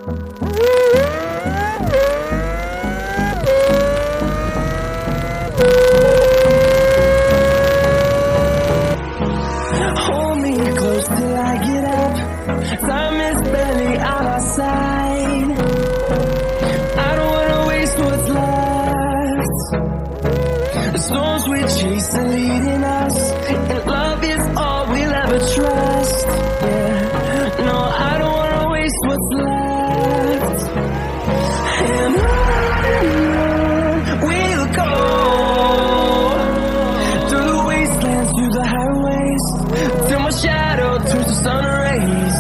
Hold me close till I get up. Time is barely on our side. I don't wanna waste what's left. The storms we chase are leading us, and love is all we'll ever trust. Yeah, no, I don't wanna waste what's left. And on we'll go, through the wastelands, through the highways, till my shadow turns to sun rays.